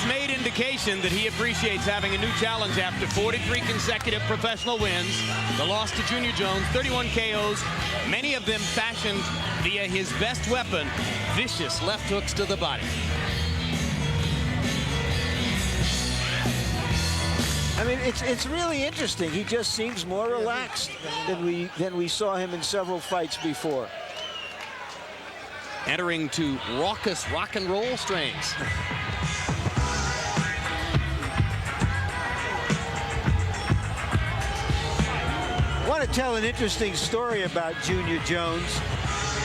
He's made indication that he appreciates having a new challenge after 43 consecutive professional wins. The loss to Junior Jones, 31 KOs, many of them fashioned via his best weapon, vicious left hooks to the body. I mean, it's really interesting. He just seems more relaxed than we saw him in several fights before. Entering to raucous rock and roll strains. I want to tell an interesting story about Junior Jones.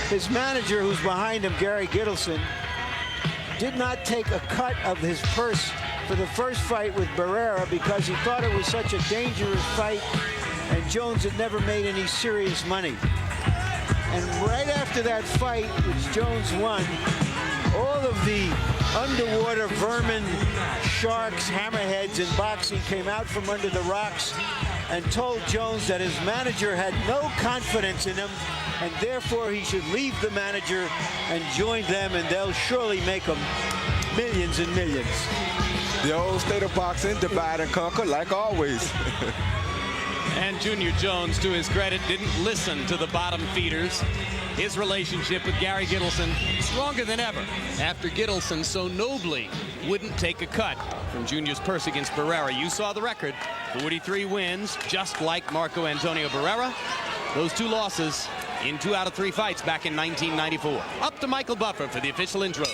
His manager, who's behind him, Gary Gittleson, did not take a cut of his purse for the first fight with Barrera because he thought it was such a dangerous fight, and Jones had never made any serious money. And right after that fight, which Jones won, all of the underwater vermin, sharks, hammerheads in boxing came out from under the rocks and told Jones that his manager had no confidence in him, and therefore he should leave the manager and join them, and they'll surely make him millions and millions. The old state of boxing, divide and conquer, like always. And Junior Jones, to his credit, didn't listen to the bottom feeders. His relationship with Gary Gittleson stronger than ever after Gittleson so nobly wouldn't take a cut from Junior's purse against Barrera. You saw the record, 43 wins, just like Marco Antonio Barrera. Those 2 losses in 2 out of 3 fights back in 1994. Up to Michael Buffer for the official intros.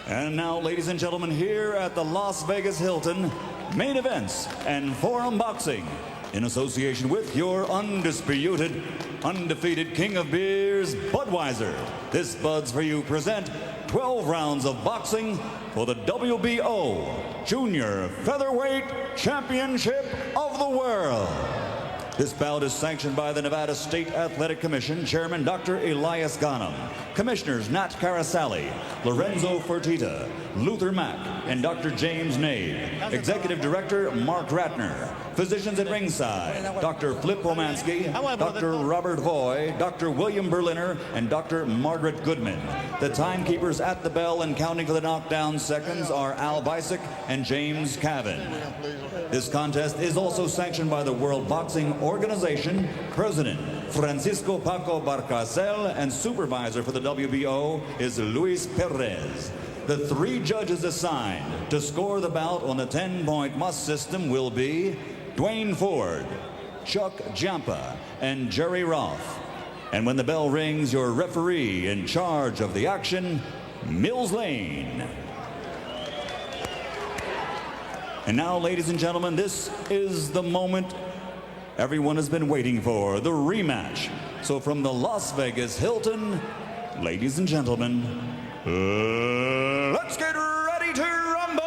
And now, ladies and gentlemen, here at the Las Vegas Hilton, main events and Forum Boxing, in association with your undisputed, undefeated king of beers, Budweiser. This Buds for You present 12 rounds of boxing for the WBO Junior Featherweight Championship of the World. This bout is sanctioned by the Nevada State Athletic Commission Chairman Dr. Elias Ghanem, Commissioners Nat Carasali, Lorenzo Fertitta, Luther Mack, and Dr. James Nave. Executive Director Mark Ratner. Physicians at ringside, Dr. Flip Pomansky, Dr. Robert Voy, Dr. William Berliner, and Dr. Margaret Goodman. The timekeepers at the bell and counting for the knockdown seconds are Al Bisick and James Cavan. This contest is also sanctioned by the World Boxing Organization, President Francisco Paco Barcasel, and supervisor for the WBO is Luis Perez. The 3 judges assigned to score the bout on the 10-point must system will be Duane Ford, Chuck Giampa, and Jerry Roth. And when the bell rings, your referee in charge of the action, Mills Lane. And now, ladies and gentlemen, this is the moment everyone has been waiting for, the rematch. So from the Las Vegas Hilton, ladies and gentlemen, let's get ready to rumble!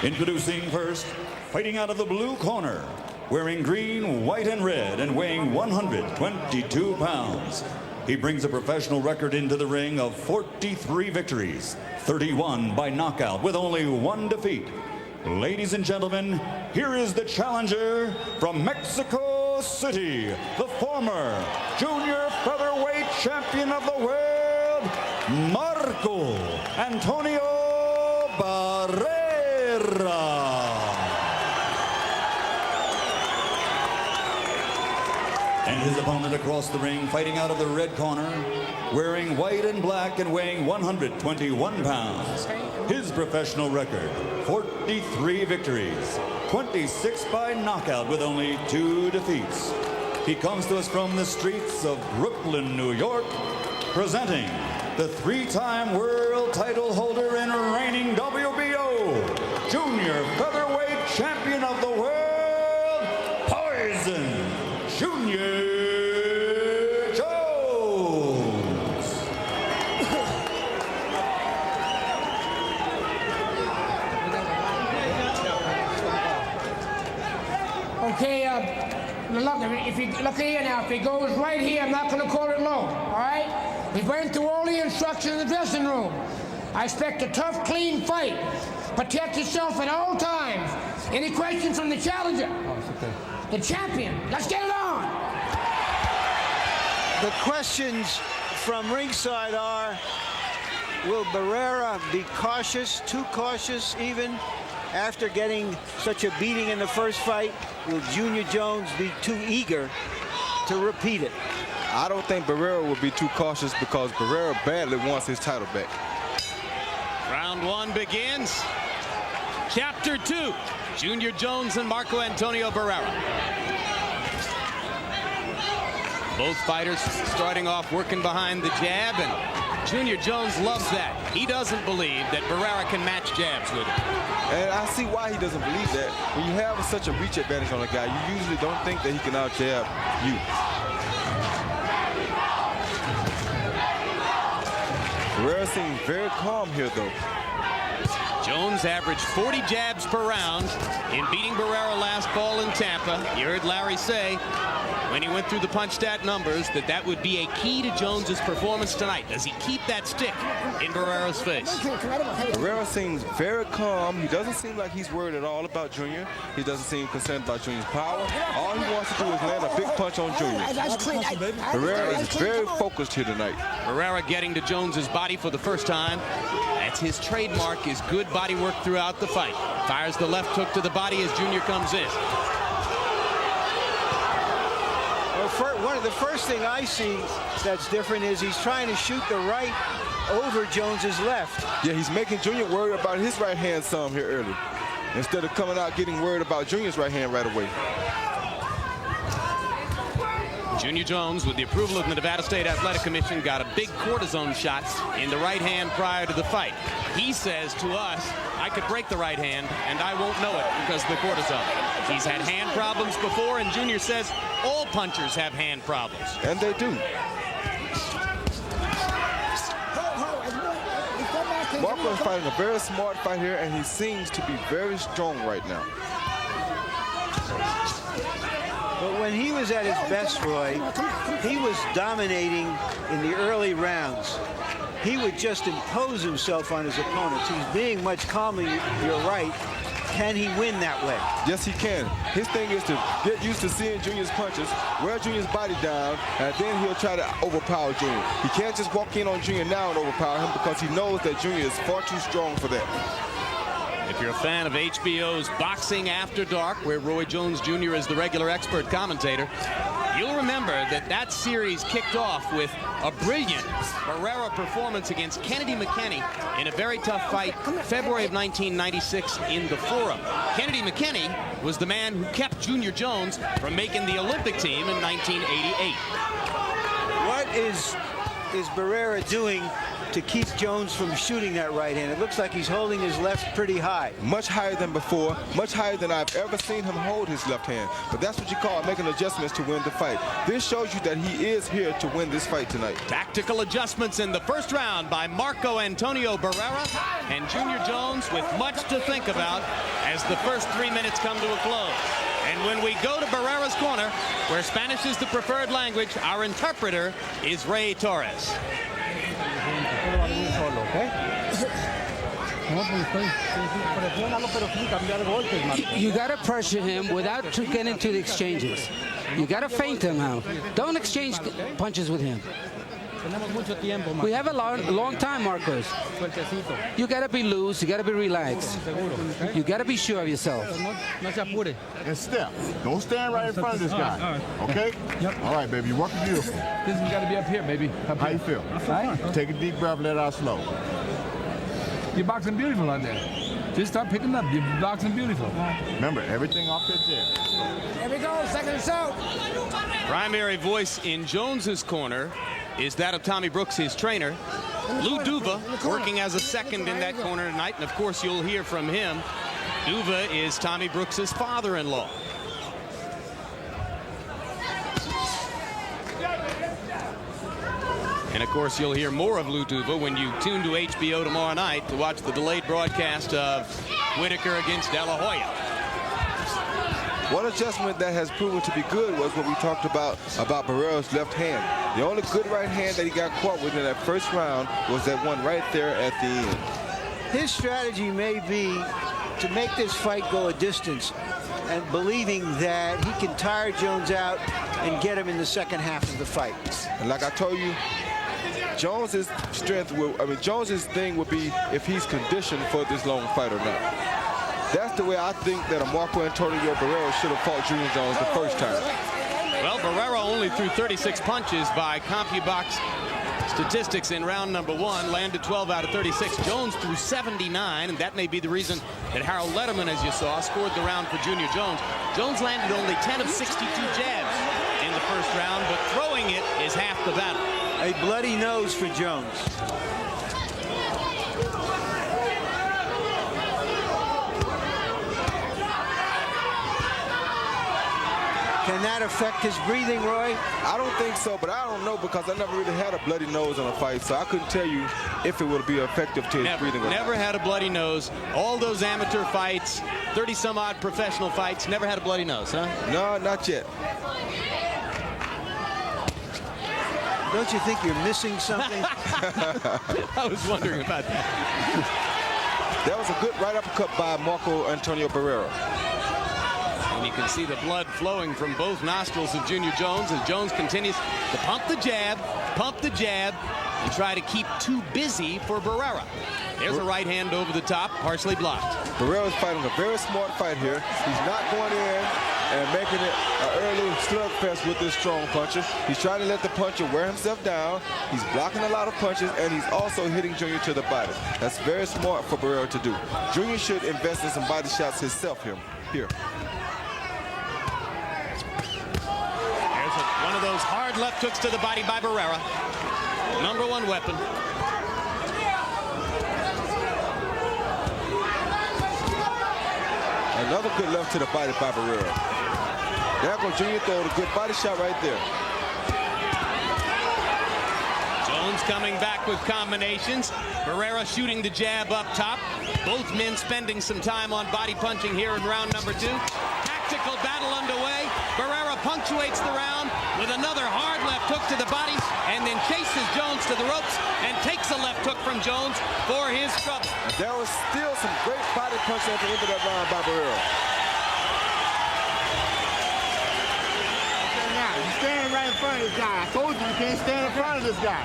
Introducing first, fighting out of the blue corner, wearing green, white, and red, and weighing 122 pounds. He brings a professional record into the ring of 43 victories, 31 by knockout, with only 1 defeat. Ladies and gentlemen, here is the challenger from Mexico City, the former Junior Featherweight Champion of the World, Marco Antonio Barrera. And his opponent across the ring, fighting out of the red corner, wearing white and black and weighing 121 pounds. His professional record, 43 victories, 26 by knockout with only 2 defeats. He comes to us from the streets of Brooklyn, New York, presenting the 3-time world title holder and reigning WBO Junior Featherweight Champion of the World, Poison Junior Jones. Okay, look, if you look here now, if it goes right here, I'm not going to call it low, all right? We went through all the instructions in the dressing room. I expect a tough, clean fight. Protect yourself at all times. Any questions from the challenger? Oh, okay. The champion. Let's get it on. The questions from ringside are, will Barrera be cautious, too cautious even, after getting such a beating in the first fight? Will Junior Jones be too eager to repeat it? I don't think Barrera will be too cautious because Barrera badly wants his title back. Round one begins. Chapter 2, Junior Jones and Marco Antonio Barrera. Both fighters starting off working behind the jab, and Junior Jones loves that. He doesn't believe that Barrera can match jabs with him. And I see why he doesn't believe that. When you have such a reach advantage on a guy, you usually don't think that he can out-jab you. Barrera seems very calm here, though. Jones averaged 40 jabs per round in beating Barrera last fall in Tampa. You heard Larry say when he went through the punch stat numbers that would be a key to Jones's performance tonight. Does he keep that stick in Barrera's face? Barrera seems very calm. He doesn't seem like he's worried at all about Junior. He doesn't seem concerned about Junior's power. All he wants to do is land a big punch on Junior. Barrera is very focused here tonight. Barrera getting to Jones's body for the first time. That's his trademark, is good body work throughout the fight. Fires the left hook to the body as Junior comes in. Well, the first thing I see that's different is he's trying to shoot the right over Jones's left. Yeah, he's making Junior worry about his right hand some here early, instead of coming out getting worried about Junior's right hand right away. Junior Jones, with the approval of the Nevada State Athletic Commission, got a big cortisone shot in the right hand prior to the fight. He says to us, I could break the right hand and I won't know it because of the cortisone. He's had hand problems before, and Junior says all punchers have hand problems. And they do. Marco is fighting a very smart fight here, and he seems to be very strong right now. But when he was at his best, Roy, he was dominating in the early rounds. He would just impose himself on his opponents. He's being much calmer, you're right. Can he win that way? Yes, he can. His thing is to get used to seeing Junior's punches, wear Junior's body down, and then he'll try to overpower Junior. He can't just walk in on Junior now and overpower him because he knows that Junior is far too strong for that. If you're a fan of HBO's Boxing After Dark, where Roy Jones Jr. is the regular expert commentator, you'll remember that series kicked off with a brilliant Barrera performance against Kennedy McKinney in a very tough fight, February of 1996 in the Forum. Kennedy McKinney was the man who kept Junior Jones from making the Olympic team in 1988. What is Barrera doing to keep Jones from shooting that right hand? It looks like he's holding his left pretty high. Much higher than before, much higher than I've ever seen him hold his left hand. But that's what you call making adjustments to win the fight. This shows you that he is here to win this fight tonight. Tactical adjustments in the first round by Marco Antonio Barrera, and Junior Jones with much to think about as the first 3 minutes come to a close. And when we go to Barrera's corner, where Spanish is the preferred language, our interpreter is Ray Torres. You got to pressure him without getting into the exchanges. You got to feint him out. Don't exchange punches with him. We have a long time, Marcos. You got to be loose. You got to be relaxed. You got to be sure of yourself. And step. Don't stand right in front of this guy. Okay? Yep. All right, baby. You're working beautiful. This has got to be up here, baby. How you feel? I feel fine. Take a deep breath. Let out slow. You're boxing beautiful out there. Just start picking up. You're boxing beautiful. Remember, everything off the jab. Here we go. Second assault. Primary voice in Jones's corner is that of Tommy Brooks, his trainer. Lou Duva working as a second in that corner tonight, and of course you'll hear from him. Duva is Tommy Brooks's father-in-law. And of course you'll hear more of Lou Duva when you tune to HBO tomorrow night to watch the delayed broadcast of Whitaker against De La Hoya. One adjustment that has proven to be good was what we talked about Barrera's left hand. The only good right hand that he got caught with in that first round was that one right there at the end. His strategy may be to make this fight go a distance, and believing that he can tire Jones out and get him in the second half of the fight. And like I told you, Jones's strength will, Jones's thing would be if he's conditioned for this long fight or not. That's the way I think that a Marco Antonio Barrera should have fought Junior Jones the first time. Well, Barrera only threw 36 punches by CompuBox statistics in round number 1, landed 12 out of 36. Jones threw 79, and that may be the reason that Harold Letterman, as you saw, scored the round for Junior Jones. Jones landed only 10 of 62 jabs in the first round, but throwing it is half the battle. A bloody nose for Jones. Can that affect his breathing, Roy? I don't think so, but I don't know because I never really had a bloody nose in a fight, so I couldn't tell you if it would be effective to his breathing. Never had a bloody nose. All those amateur fights, 30-some-odd professional fights, never had a bloody nose, huh? No, not yet. Don't you think you're missing something? I was wondering about that. That was a good right uppercut by Marco Antonio Barrera. And you can see the blood flowing from both nostrils of Junior Jones as Jones continues to pump the jab, and try to keep too busy for Barrera. There's a right hand over the top, partially blocked. Barrera's fighting a very smart fight here. He's not going in and making it an early slugfest with this strong puncher. He's trying to let the puncher wear himself down. He's blocking a lot of punches, and he's also hitting Junior to the body. That's very smart for Barrera to do. Junior should invest in some body shots himself here. One of those hard left hooks to the body by Barrera. Number 1 weapon. Another good left to the body by Barrera. There goes Junior throwing a good body shot right there. Jones coming back with combinations. Barrera shooting the jab up top. Both men spending some time on body punching here in round number 2. Tactical battle underway. Barrera punctuates the round with another hard left hook to the body and then chases Jones to the ropes and takes a left hook from Jones for his trouble. There was still some great body punching at the end of that round by Barrera. Okay, now, you're standing right in front of this guy. I told you can't stand in front of this guy.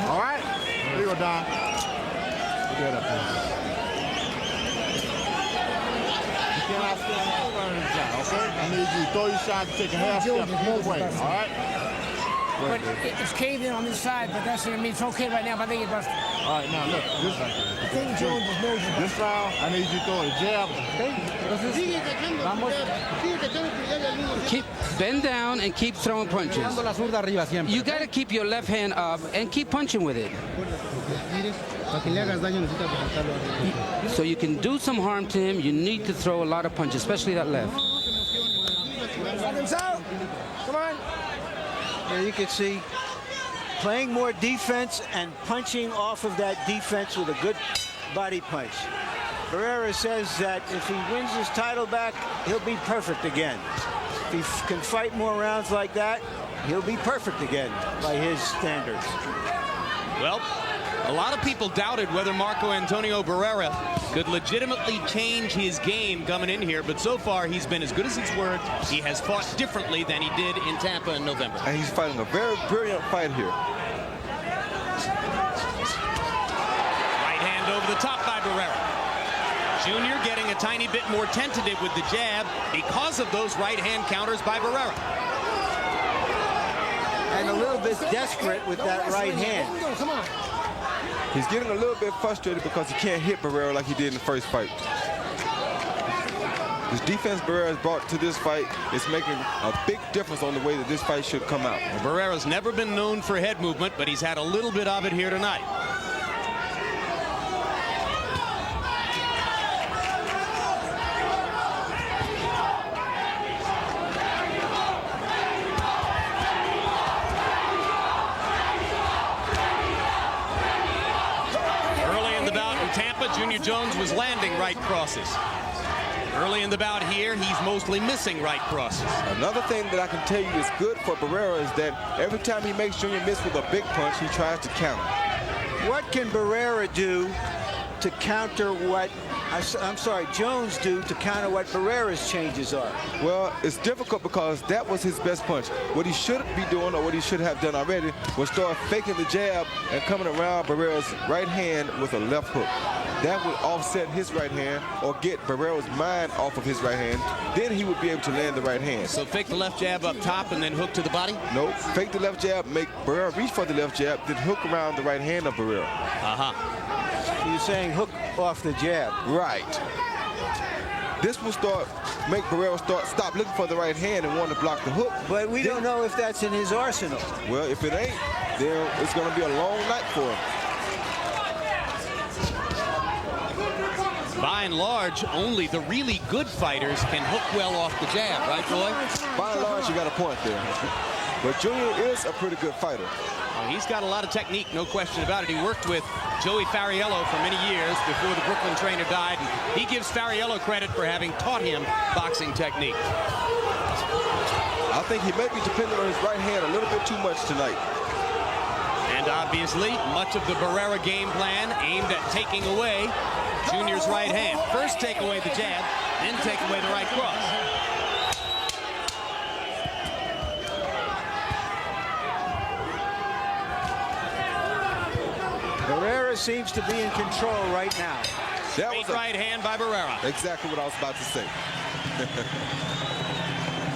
All right? Here you go, Don. Put that up, man. Cannot stand in front of this guy, okay? I need you to throw your shot, take a half step away, all right? But it's caved in on this side, but that's what I mean. It's okay right now, but I think it's busted. All right, now look. I think Jones is nosing. This round, I need you to throw a jab. Keep bend down and keep throwing punches. You got to keep your left hand up and keep punching with it. So you can do some harm to him. You need to throw a lot of punches, especially that left. Come on. There you can see playing more defense and punching off of that defense with a good body punch. Barrera says that if he wins his title back, he'll be perfect again. If he can fight more rounds like that, he'll be perfect again by his standards. Well, a lot of people doubted whether Marco Antonio Barrera could legitimately change his game coming in here, but so far he's been as good as his word. He has fought differently than he did in Tampa in November. And he's fighting a very brilliant fight here. Right hand over the top by Barrera. Junior getting a tiny bit more tentative with the jab because of those right hand counters by Barrera. And a little bit desperate with that right hand. Come on. He's getting a little bit frustrated because he can't hit Barrera like he did in the first fight. This defense Barrera has brought to this fight is making a big difference on the way that this fight should come out. Well, Barrera's never been known for head movement, but he's had a little bit of it here tonight. Junior Jones was landing right crosses. Early in the bout here, he's mostly missing right crosses. Another thing that I can tell you is good for Barrera is that every time he makes Junior miss with a big punch, he tries to counter. What can Barrera do to counter what, I'm sorry, Jones do to counter what Barrera's changes are? Well, it's difficult because that was his best punch. What he should be doing, or what he should have done already, was start faking the jab and coming around Barrera's right hand with a left hook. That would offset his right hand or get Barrera's mind off of his right hand. Then he would be able to land the right hand. So fake the left jab up top and then hook to the body? Nope. Fake the left jab, make Barrera reach for the left jab, then hook around the right hand of Barrera. So you're saying hook off the jab. Right. This will make Barrera stop looking for the right hand and want to block the hook. But we don't know if that's in his arsenal. Well, if it ain't, then it's going to be a long night for him. By and large, only the really good fighters can hook well off the jab, right, Roy? By and large, you got a point there. But Junior is a pretty good fighter. Well, he's got a lot of technique, no question about it. He worked with Joey Fariello for many years before the Brooklyn trainer died. And he gives Fariello credit for having taught him boxing technique. I think he may be dependent on his right hand a little bit too much tonight. And obviously, much of the Barrera game plan aimed at taking away Junior's right hand. First take away the jab, then take away the right cross. Barrera seems to be in control right now. That Straight was right hand by Barrera. Exactly what I was about to say.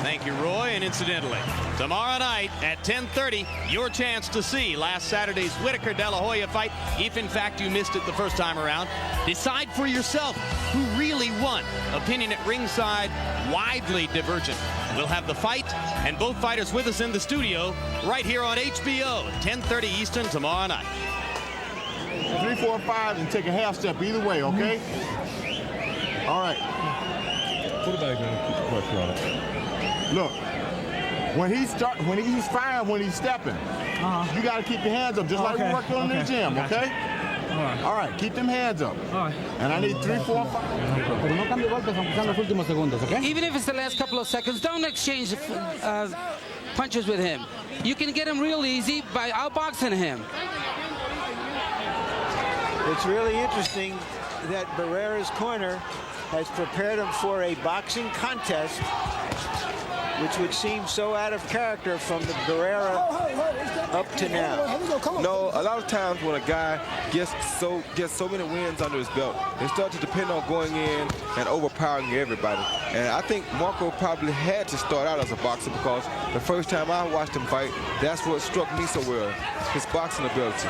Thank you, Roy. And incidentally, tomorrow night at 10:30, your chance to see last Saturday's Whitaker De La Hoya fight. If, in fact, you missed it the first time around, decide for yourself who really won. Opinion at ringside, widely divergent. We'll have the fight and both fighters with us in the studio right here on HBO, 10:30 Eastern tomorrow night. 3, 4, 5, and take a half step either way, okay? All right. Look, when he's firing, when he's stepping, you got to keep your hands up, just like we worked on in the gym, okay? All right, keep them hands up. And I need 3, 4, 5. Even if it's the last couple of seconds, don't exchange punches with him. You can get him real easy by outboxing him. It's really interesting that Barrera's corner has prepared him for a boxing contest, which would seem so out of character from the Barrera up to now. No, a lot of times when a guy gets so many wins under his belt, they start to depend on going in and overpowering everybody. And I think Marco probably had to start out as a boxer because the first time I watched him fight, that's what struck me so well, his boxing ability.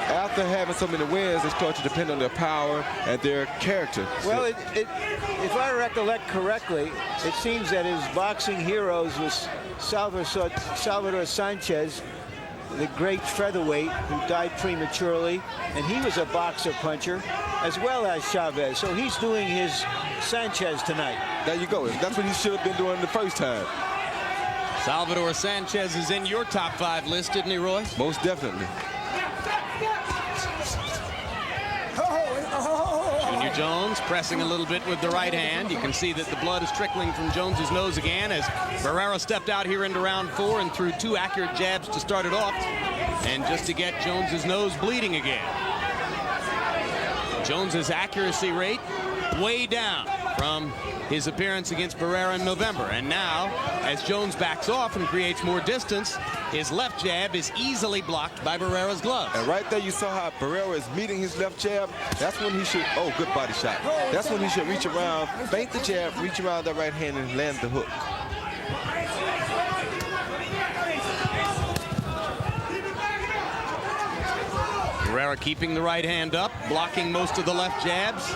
After having so many wins, they start to depend on their power and their character. Well, if I recollect correctly, it seems that his boxing heroes was Salvador Sanchez, the great featherweight who died prematurely, and he was a boxer puncher, as well as Chavez. So he's doing his Sanchez tonight. There you go. That's what he should have been doing the first time. Salvador Sanchez is in your top 5 list, isn't he, Roy? Most definitely. Junior Jones pressing a little bit with the right hand. You can see that the blood is trickling from Jones's nose again as Barrera stepped out here into round 4 and threw 2 accurate jabs to start it off, and just to get Jones's nose bleeding again. Jones's accuracy rate way down from his appearance against Barrera in November. And now, as Jones backs off and creates more distance, his left jab is easily blocked by Barrera's glove. And right there you saw how Barrera is meeting his left jab. That's when he should, oh, good body shot. That's when he should reach around, feint the jab, reach around that right hand and land the hook. Barrera keeping the right hand up, blocking most of the left jabs.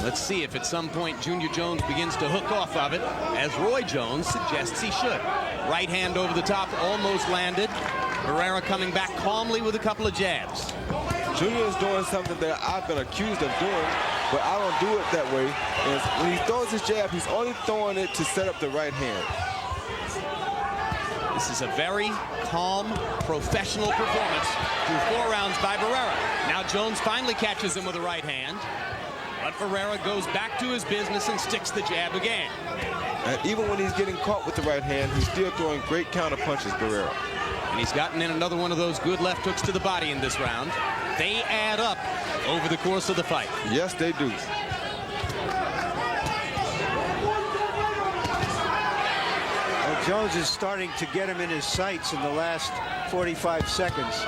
Let's see if at some point Junior Jones begins to hook off of it, as Roy Jones suggests he should. Right hand over the top, almost landed. Barrera coming back calmly with a couple of jabs. Junior is doing something that I've been accused of doing, but I don't do it that way. And when he throws his jab, he's only throwing it to set up the right hand. This is a very calm, professional performance through 4 rounds by Barrera. Now Jones finally catches him with a right hand, but Barrera goes back to his business and sticks the jab again. And even when he's getting caught with the right hand, he's still throwing great counter punches, Barrera. And he's gotten in another one of those good left hooks to the body in this round. They add up over the course of the fight. Yes, they do. Well, Jones is starting to get him in his sights in the last 45 seconds.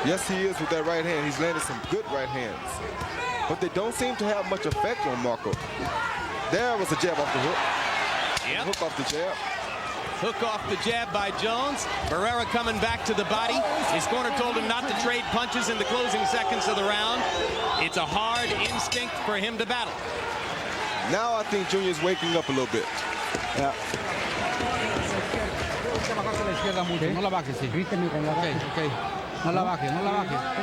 Yes, he is with that right hand. He's landed some good right hands. But they don't seem to have much effect on Marco. There was a jab off the hook. Yep. Hook off the jab. Hook off the jab by Jones. Barrera coming back to the body. His corner told him not to trade punches in the closing seconds of the round. It's a hard instinct for him to battle. Now I think Junior's waking up a little bit. Yeah.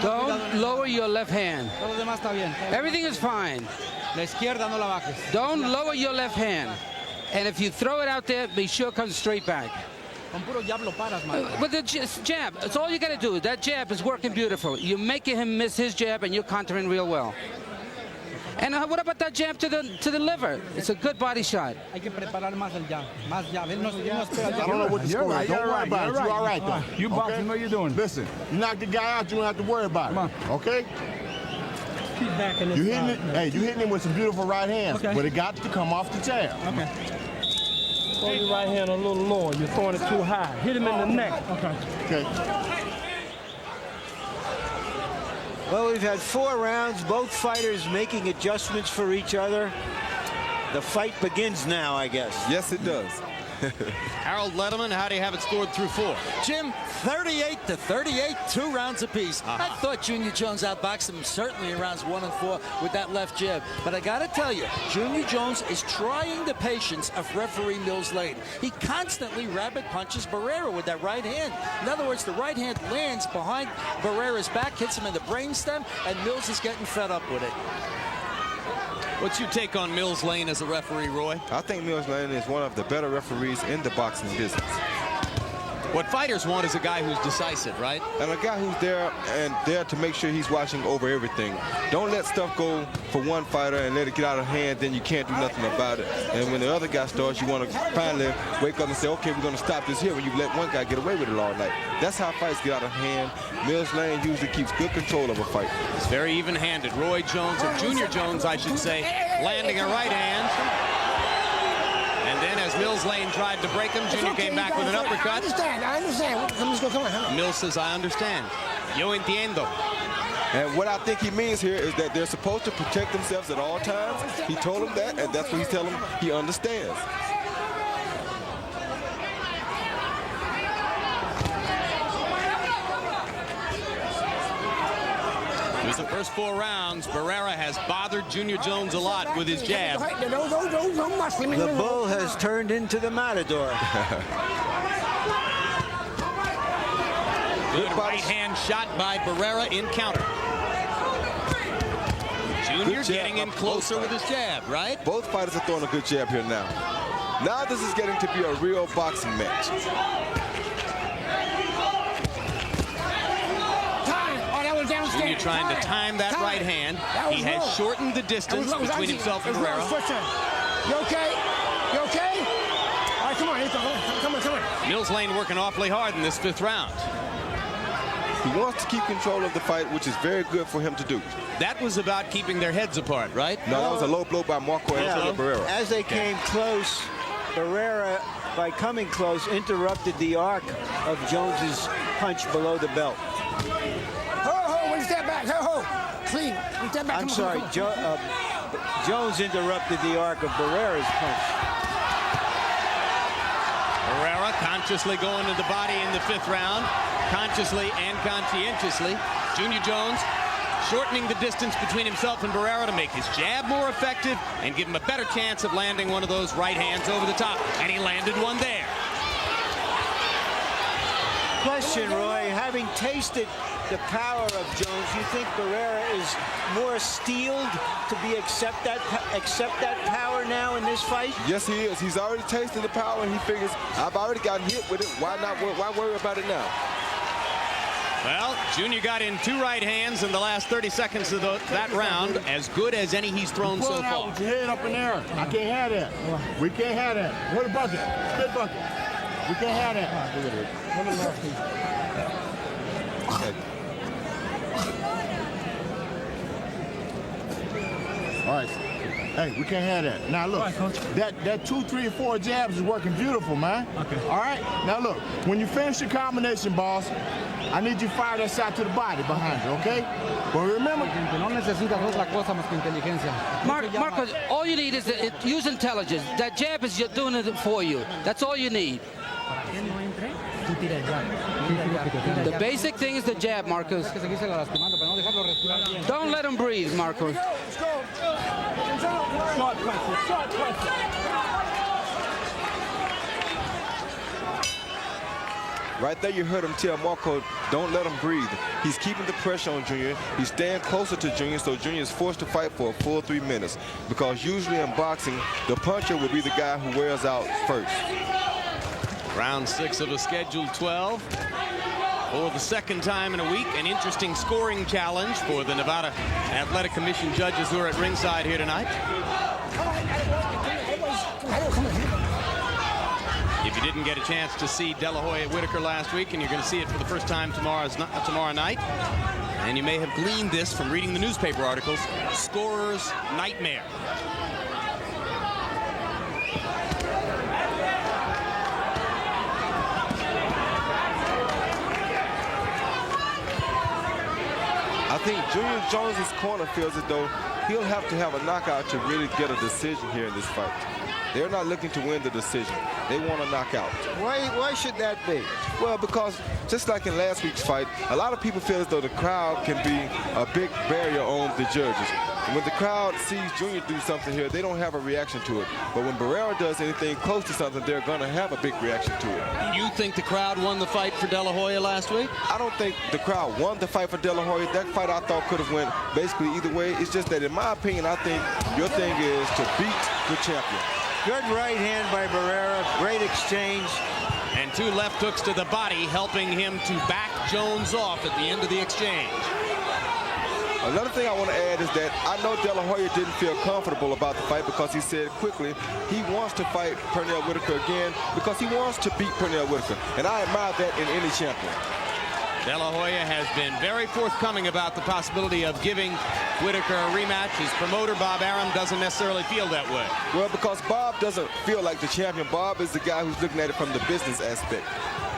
Don't lower your left hand. Everything is fine. Don't lower your left hand. And if you throw it out there, be sure it comes straight back. With the jab, it's all you got to do. That jab is working beautiful. You're making him miss his jab, and you're countering real well. And what about that jab to the liver? It's a good body shot. I don't know what the score is. Don't worry about it. You're all right, though. You boxing, what you doing? Listen, you knock the guy out, you don't have to worry about it. Okay? Keep backing this You hitting it? Hey, you hitting him with some beautiful right hands, Okay. but it got to come off the jab. Okay. Throw your right hand a little lower. You're throwing it too high. Hit him in the neck. Okay. Okay. Well, we've had 4 rounds, both fighters making adjustments for each other. The fight begins now, I guess. Yes, it does. Harold Letterman, how do you have it scored through 4? Jim, 38-38, 2 rounds apiece. I thought Junior Jones outboxed him certainly in rounds 1 and 4 with that left jab. But I got to tell you, Junior Jones is trying the patience of referee Mills Lane. He constantly rabbit punches Barrera with that right hand. In other words, the right hand lands behind Barrera's back, hits him in the brainstem, and Mills is getting fed up with it. What's your take on Mills Lane as a referee, Roy? I think Mills Lane is one of the better referees in the boxing business. What fighters want is a guy who's decisive, right? And a guy who's there to make sure he's watching over everything. Don't let stuff go for one fighter and let it get out of hand, then you can't do nothing about it. And when the other guy starts, you want to finally wake up and say, okay, we're going to stop this here, when you let one guy get away with it all night. That's how fights get out of hand. Mills Lane usually keeps good control of a fight. He's very even-handed. Roy Jones, or Junior Jones, I should say, landing a right hand. And then as Mills Lane tried to break him, Junior came back with an uppercut. I understand. Come on. Mills says, I understand. Yo entiendo. And what I think he means here is that they're supposed to protect themselves at all times. He told them that, and that's what he's telling them he understands. Through the first 4 rounds, Barrera has bothered Junior Jones a lot with his jab. The bull has turned into the matador. Good right hand shot by Barrera in counter. Junior getting in closer with his jab, right? Both fighters are throwing a good jab here now. Now this is getting to be a real boxing match. Junior trying to time that right hand. He has shortened the distance between himself and Barrera. You okay? You okay? All right, come on. Mills Lane working awfully hard in this 5th round. He wants to keep control of the fight, which is very good for him to do. That was about keeping their heads apart, right? No, that was a low blow by Marco Antonio Barrera. As they came close, Barrera, by coming close, interrupted the arc of Jones's punch below the belt. Step back. Clean. Step back. I'm sorry. Jones interrupted the arc of Barrera's punch. Barrera consciously going to the body in the 5th round. Consciously and conscientiously. Junior Jones shortening the distance between himself and Barrera to make his jab more effective and give him a better chance of landing one of those right hands over the top. And he landed one there. Question, Roy. Having tasted the power of Jones, you think Barrera is more steeled to accept that power now in this fight? Yes, he is. He's already tasted the power, and he figures, I've already gotten hit with it. Why worry about it now? Well, Junior got in 2 right hands in the last 30 seconds of that round, as good as any he's thrown so far. With your head up in the air. I can't have that. We can't have that. What a bucket. Spit bucket. We can't have that. Hey, we can't have that. Now look, that 2, 3, 4 jabs is working beautiful, man. Okay. All right. Now look, when you finish your combination, boss, I need you to fire that shot to the body behind you, okay? But remember, Marco, all you need is use intelligence. That jab is just doing it for you. That's all you need. The basic thing is the jab, Marcos. Don't let him breathe, Marcos. short pressure. Right there, you heard him tell Marco, don't let him breathe. He's keeping the pressure on Junior. He's staying closer to Junior, so Junior is forced to fight for a full 3 minutes. Because usually in boxing, the puncher will be the guy who wears out first. Round 6 of a scheduled 12. For the second time in a week, an interesting scoring challenge for the Nevada Athletic Commission judges who are at ringside here tonight. If you didn't get a chance to see De La Hoya Whitaker last week, and you're going to see it for the first time tomorrow night, and you may have gleaned this from reading the newspaper articles, scorer's nightmare. I think Junior Jones's corner feels as though he'll have to have a knockout to really get a decision here in this fight. They're not looking to win the decision. They want a knockout. Why should that be? Well, because just like in last week's fight, a lot of people feel as though the crowd can be a big barrier on the judges. When the crowd sees Junior do something here, they don't have a reaction to it. But when Barrera does anything close to something, they're going to have a big reaction to it. You think the crowd won the fight for De La Hoya last week? I don't think the crowd won the fight for De La Hoya. That fight I thought could have went basically either way. It's just that in my opinion, I think your thing is to beat the champion. Good right hand by Barrera. Great exchange. And 2 left hooks to the body, helping him to back Jones off at the end of the exchange. Another thing I want to add is that I know De La Hoya didn't feel comfortable about the fight because he said quickly he wants to fight Pernell Whitaker again because he wants to beat Pernell Whitaker. And I admire that in any champion. De La Hoya has been very forthcoming about the possibility of giving Whitaker a rematch. His promoter, Bob Arum, doesn't necessarily feel that way. Well, because Bob doesn't feel like the champion. Bob is the guy who's looking at it from the business aspect.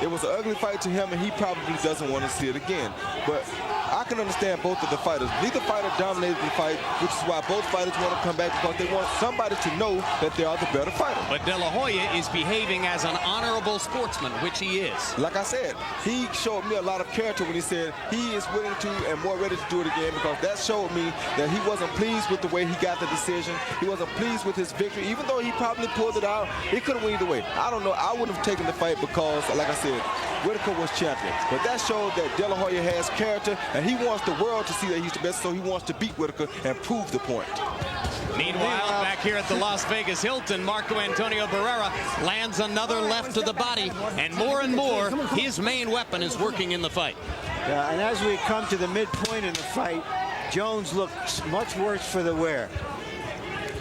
It was an ugly fight to him, and he probably doesn't want to see it again. But I can understand both of the fighters. Neither fighter dominated the fight, which is why both fighters want to come back because they want somebody to know that they are the better fighter. But De La Hoya is behaving as an honorable sportsman, which he is. Like I said, he showed me a lot of character when he said he is willing to and more ready to do it again because that showed me that he wasn't pleased with the way he got the decision. He wasn't pleased with his victory. Even though he probably pulled it out, it could have went either way. I don't know. I wouldn't have taken the fight because, like I said, Whitaker was champion. But that showed that De La Hoya has character, and he wants the world to see that he's the best, so he wants to beat Whitaker and prove the point. Meanwhile, back here at the Las Vegas Hilton, Marco Antonio Barrera lands another left to the body, and more, his main weapon is working in the fight. Yeah, and as we come to the midpoint in the fight, Jones looks much worse for the wear.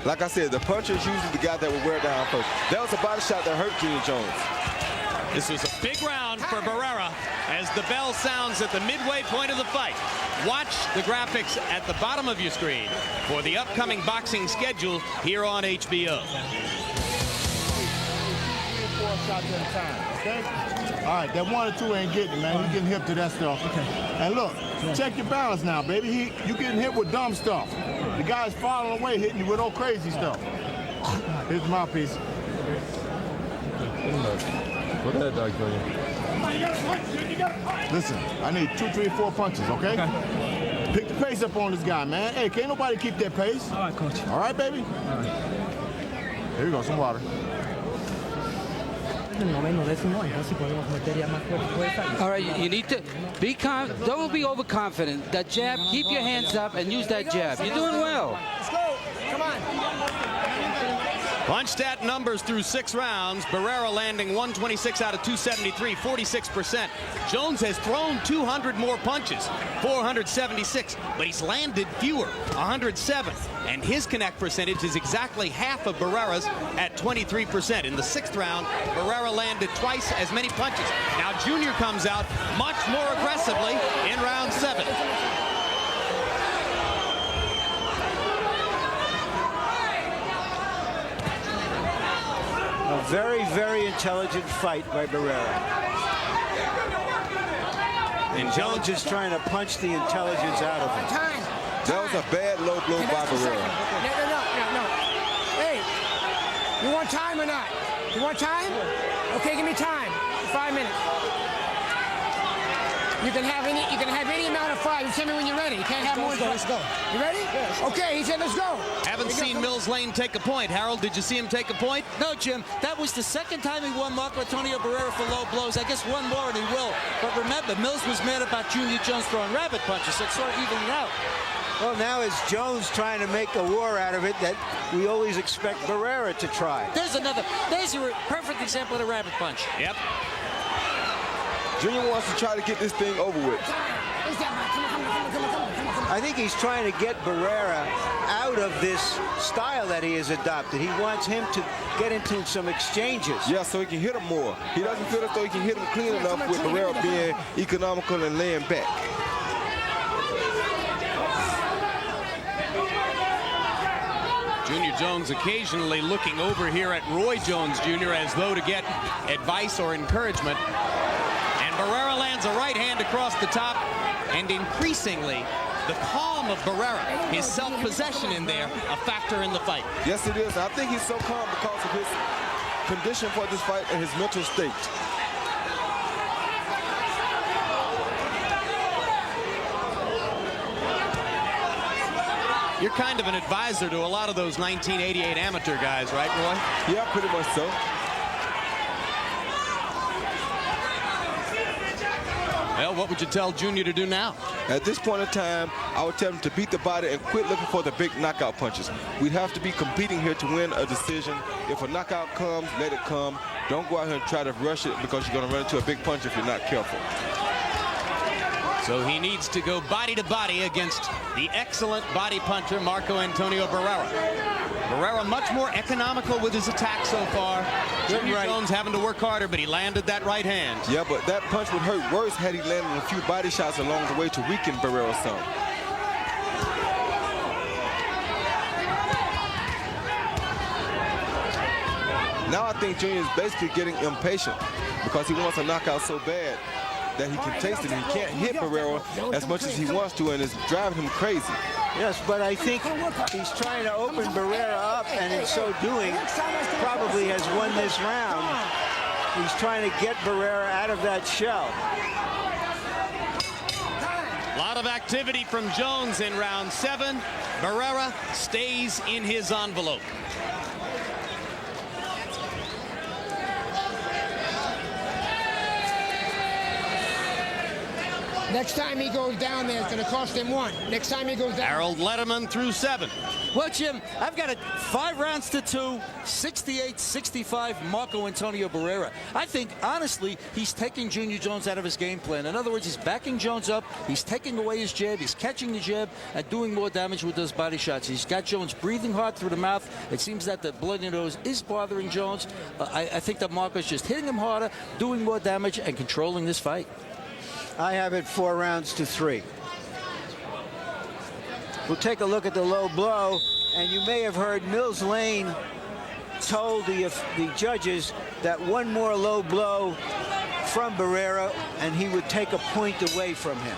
Like I said, the puncher is usually the guy that will wear down first. That was a body shot that hurt Junior Jones. This was a big round for Barrera as the bell sounds at the midway point of the fight. Watch the graphics at the bottom of your screen for the upcoming boxing schedule here on HBO. 4 shots at a time, okay? All right, that 1 or 2 ain't getting it, man. He's getting hip to that stuff. Okay. And look, check your balance now, baby. You getting hit with dumb stuff. The guy's falling away, hitting you with all crazy stuff. Here's my piece. Listen, I need 2, 3, 4 punches, okay? Pick the pace up on this guy, man. Hey, can't nobody keep that pace. All right, coach. All right, baby? All right. Here we go, some water. All right, you need to be calm. Don't be overconfident. That jab, keep your hands up and use that jab. You're doing well. Let's go. Come on. Punch stat numbers through 6 rounds. Barrera landing 126 out of 273, 46%. Jones has thrown 200 more punches, 476, but he's landed fewer, 107. And his connect percentage is exactly half of Barrera's at 23%. In the 6th round, Barrera landed twice as many punches. Now Junior comes out much more aggressively in round 7. Very, very intelligent fight by Barrera. And Jones is trying to punch the intelligence out of him. That was a bad low blow by Barrera. No. Hey, you want time or not? You want time? Okay, give me time. 5 minutes. You can have any amount of 5. You tell me when you're ready. You can't have more than 5. Let's go. You ready? Yes. Okay, he said let's go. Haven't seen Mills Lane take a point. Harold, did you see him take a point? No, Jim. That was the second time he won Marco Antonio Barrera for low blows. I guess one more and he will. But remember, Mills was mad about Junior Jones throwing rabbit punches. So it's sort of evening out. Well, now it's Jones trying to make a war out of it that we always expect Barrera to try. There's your perfect example of a rabbit punch. Yep. Junior wants to try to get this thing over with. I think he's trying to get Barrera out of this style that he has adopted. He wants him to get into some exchanges. Yeah, so he can hit him more. He doesn't feel as though he can hit him clean enough with Barrera being economical and laying back. Junior Jones occasionally looking over here at Roy Jones Jr. as though to get advice or encouragement. And Barrera lands a right hand across the top, and increasingly the calm of Barrera, his self-possession in there, a factor in the fight. Yes, it is. I think he's so calm because of his condition for this fight and his mental state. You're kind of an advisor to a lot of those 1988 amateur guys, right, Roy? Yeah, pretty much so. Well, what would you tell Junior to do now? At this point in time, I would tell him to beat the body and quit looking for the big knockout punches. We'd have to be competing here to win a decision. If a knockout comes, let it come. Don't go out here and try to rush it because you're going to run into a big punch if you're not careful. So he needs to go body to body against the excellent body puncher, Marco Antonio Barrera. Barrera much more economical with his attack so far. Junior Jones having to work harder, but he landed that right hand. Yeah, but that punch would hurt worse had he landed a few body shots along the way to weaken Barrera some. Now I think Junior is basically getting impatient because he wants a knockout so bad that he can taste it, and he can't hit Barrera as much as he wants to, and it's driving him crazy. Yes, but I think he's trying to open Barrera up, and in so doing, probably has won this round. He's trying to get Barrera out of that shell. A lot of activity from Jones in round 7. Barrera stays in his envelope. Next time he goes down there, it's going to cost him 1. Next time he goes down. Harold Letterman through 7. Well, Jim, I've got it 5 rounds to 2, 68-65, Marco Antonio Barrera. I think, honestly, he's taking Junior Jones out of his game plan. In other words, he's backing Jones up, he's taking away his jab, he's catching the jab, and doing more damage with those body shots. He's got Jones breathing hard through the mouth. It seems that the bloody nose is bothering Jones. I think that Marco's just hitting him harder, doing more damage, and controlling this fight. I have it 4 rounds to 3. We'll take a look at the low blow, and you may have heard Mills Lane told the judges that one more low blow from Barrera and he would take a point away from him.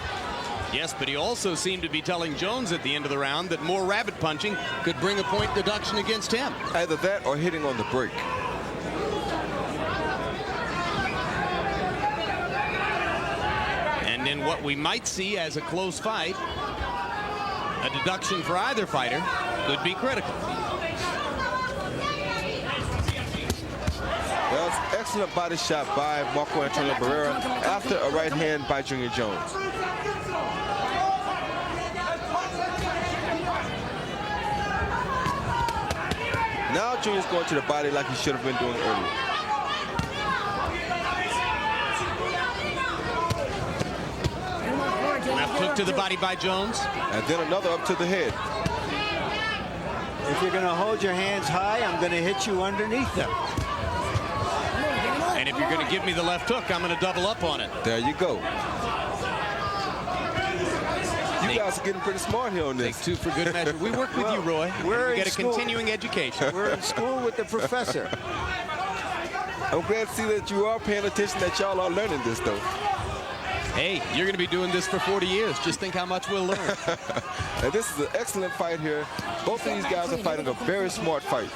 Yes, but he also seemed to be telling Jones at the end of the round that more rabbit punching could bring a point deduction against him. Either that or hitting on the break. And in what we might see as a close fight, a deduction for either fighter could be critical. Well, it's an excellent body shot by Marco Antonio Barrera after a right hand by Junior Jones. Now Junior's going to the body like he should have been doing earlier. Left hook to the body by Jones. And then another up to the head. If you're going to hold your hands high, I'm going to hit you underneath them. And if you're going to give me the left hook, I'm going to double up on it. There you go. You guys are getting pretty smart here on this. Take 2 for good measure. We work with you, Roy. We're you get in a school. continuing education. We're in school with the professor. I'm glad to see that you are paying attention, that y'all are learning this, though. Hey, you're going to be doing this for 40 years. Just think how much we'll learn. And this is an excellent fight here. Both of these guys are fighting a very smart fight.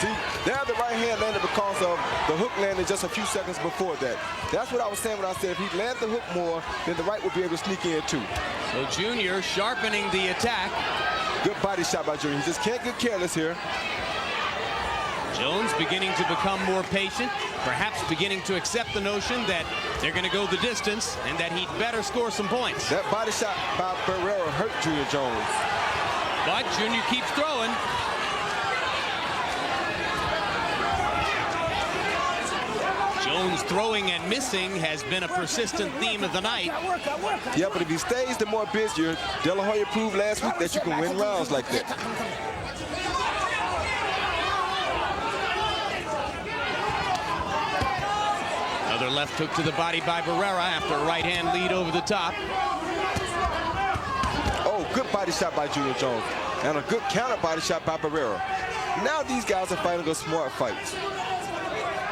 See, there the right hand landed because of the hook landed just a few seconds before that. That's what I was saying when I said if he landed the hook more, then the right would be able to sneak in too. So Junior sharpening the attack. Good body shot by Junior. He just can't get careless here. Jones beginning to become more patient, perhaps beginning to accept the notion that they're going to go the distance and that he'd better score some points. That body shot by Barrera hurt Junior Jones. But Junior keeps throwing. Jones throwing and missing has been a persistent theme of the night. Yeah, but if he stays the more busier, De La Hoya proved last week that you can win rounds like that. Another left hook to the body by Barrera after a right hand lead over the top. Oh, good body shot by Junior Jones. And a good counter body shot by Barrera. Now these guys are fighting a smart fight.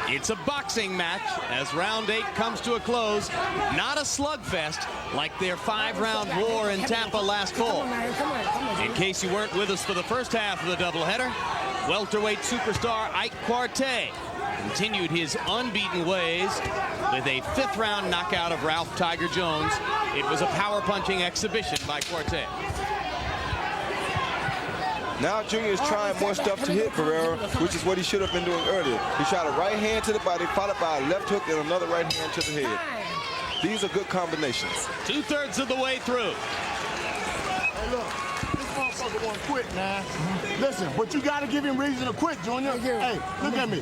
It's a boxing match as round 8 comes to a close. Not a slugfest like their 5-round war in Tampa last fall. In case you weren't with us for the first half of the doubleheader, welterweight superstar Ike Quartey continued his unbeaten ways with a 5th-round knockout of Ralph Tiger Jones. It was a power-punching exhibition by Quartey. Now Junior is trying more stuff to hit Barrera, which is what he should have been doing earlier. He shot a right hand to the body, followed by a left hook and another right hand to the head. These are good combinations. 2/3 of the way through. Hey, look, this motherfucker won't quit, man. Listen, but you got to give him reason to quit, Junior. Hey, look at me.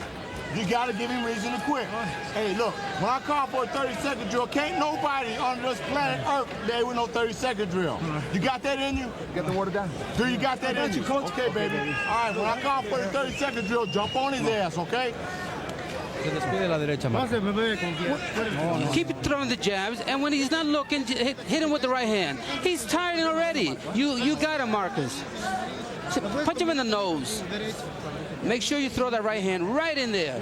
You got to give him reason to quit. Hey, look, when I call for a 30-second drill, can't nobody on this planet Earth today with no 30-second drill. You got that in you? Get the water down. Do you got that in you? Coach? Okay, baby. All right, when I call for the 30-second drill, jump on his ass, okay? Keep throwing the jabs, and when he's not looking, hit him with the right hand. He's tired already. You got him, Marcus. Punch him in the nose. Make sure you throw that right hand right in there.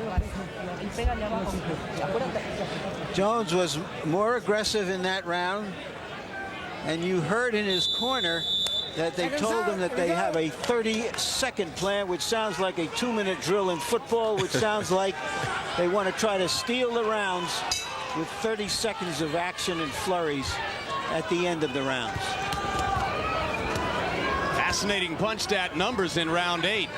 Jones was more aggressive in that round, and you heard in his corner that they told him that they have a 30-second plan, which sounds like a 2-minute drill in football, which sounds like they want to try to steal the rounds with 30 seconds of action and flurries at the end of the rounds. Fascinating punch stat numbers in round 8.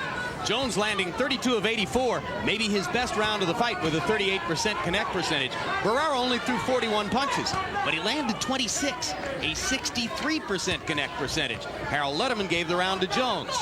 Jones landing 32 of 84, maybe his best round of the fight with a 38% connect percentage. Barrera only threw 41 punches, but he landed 26, a 63% connect percentage. Harold Letterman gave the round to Jones.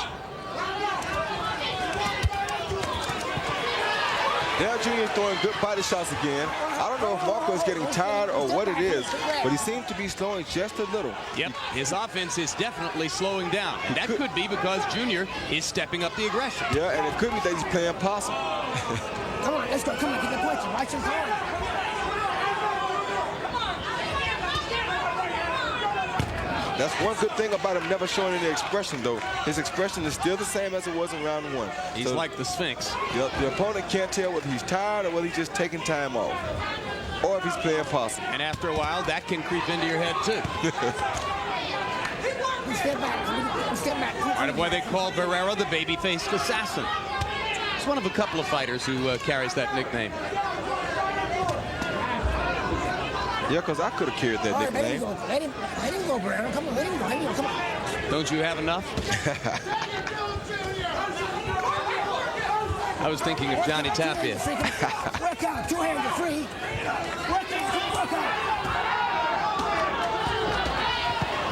Now Junior throwing good body shots again. I don't know if Marco is getting tired or what it is, but he seems to be slowing just a little. Yep, his offense is definitely slowing down, and that could be because Junior is stepping up the aggression. Yeah, and it could be that he's playing possum. Come on, let's go. Come on, get the points. Watch some time. That's one good thing about him never showing any expression, though. His expression is still the same as it was in round 1. He's so, like the Sphinx. The opponent can't tell whether he's tired or whether he's just taking time off, or if he's playing possum. And after a while, that can creep into your head, too. Step back. Part of why they call Barrera the baby-faced assassin. He's one of a couple of fighters who carries that nickname. Yeah, because I could have carried that nickname. Let him go, Barrera. Come on, let him go. Come on. Don't you have enough? I was thinking of Johnny Tapia. Work out. 2 hands are free. Work out.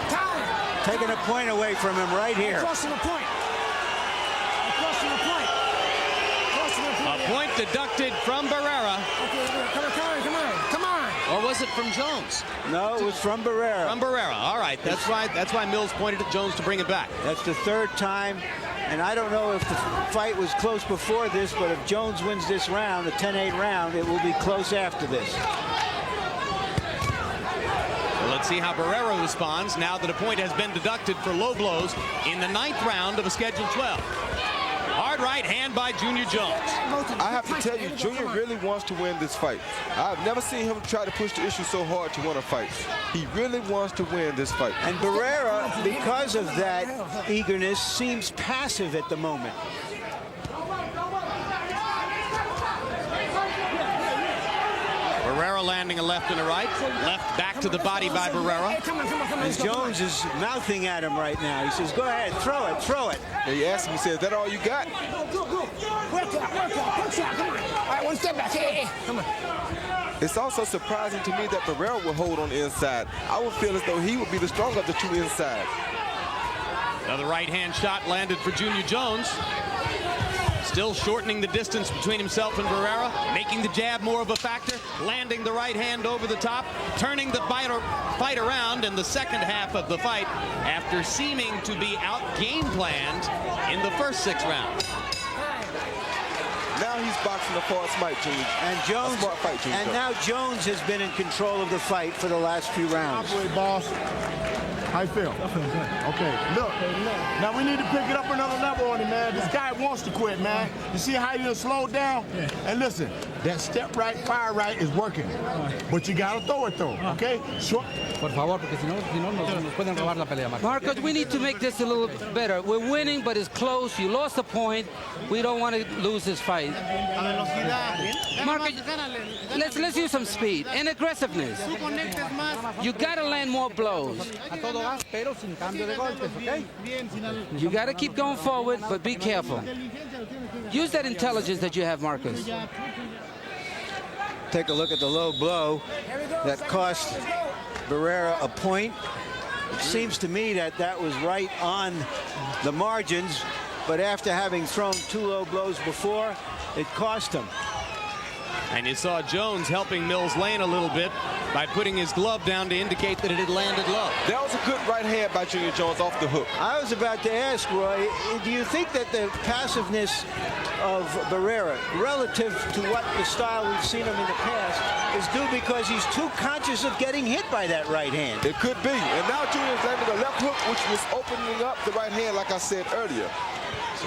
Time. Taking a point away from him right here. Crossing the point. A point deducted from Barrera. Okay, come on. Or was it from Jones? No, it was from Barrera. From Barrera. All right. That's why Mills pointed at Jones to bring it back. That's the 3rd time. And I don't know if the fight was close before this, but if Jones wins this round, the 10-8 round, it will be close after this. Well, let's see how Barrera responds now that a point has been deducted for low blows in the 9th round of a scheduled 12. Hard Hard right hand by Junior Jones. I have to tell you, Junior really wants to win this fight. I've never seen him try to push the issue so hard to win a fight. He really wants to win this fight. And Barrera, because of that eagerness, seems passive at the moment. Barrera landing a left and a right. Left back to the body by Barrera. And Jones is mouthing at him right now. He says, go ahead, throw it, throw it. And he asked him, he said, is that all you got? Work out, push out, come on. All right, one step back, hey, come on. It's also surprising to me that Barrera will hold on the inside. I would feel as though he would be the stronger of the two inside. Another right-hand shot landed for Junior Jones. Still shortening the distance between himself and Barrera, making the jab more of a factor, landing the right hand over the top, turning the fight around in the second half of the fight after seeming to be out-game planned in the first 6 rounds. Now he's boxing the false fight, Junior. And Jones, smart fight, Junior. and now Jones has been in control of the fight for the last few rounds. Halfway, boss. How you feel? I feel good. Okay, look. Now we need to pick it up another level on him, man. This guy wants to quit, man. You see how you slowed down? Yeah. And listen, that step right, fire right is working. But you gotta throw it though, okay? Short. Por favor, porque si no nos pueden robar la pelea, Marcos. Marcos, we need to make this a little better. We're winning, but it's close. You lost a point. We don't want to lose this fight. Marcos, let's use some speed and aggressiveness. You gotta land more blows. You got to keep going forward, but be careful. Use that intelligence that you have, Marcus. Take a look at the low blow that cost Barrera a point. It seems to me that that was right on the margins, but after having thrown 2 low blows before, it cost him. And you saw Jones helping Mills Lane a little bit by putting his glove down to indicate that it had landed low. That was a good right hand by Junior Jones off the hook. I was about to ask, Roy, do you think that the passiveness of Barrera relative to what the style we've seen him in the past is due because he's too conscious of getting hit by that right hand? It could be. And now Junior's landing a left hook, which was opening up the right hand, like I said earlier.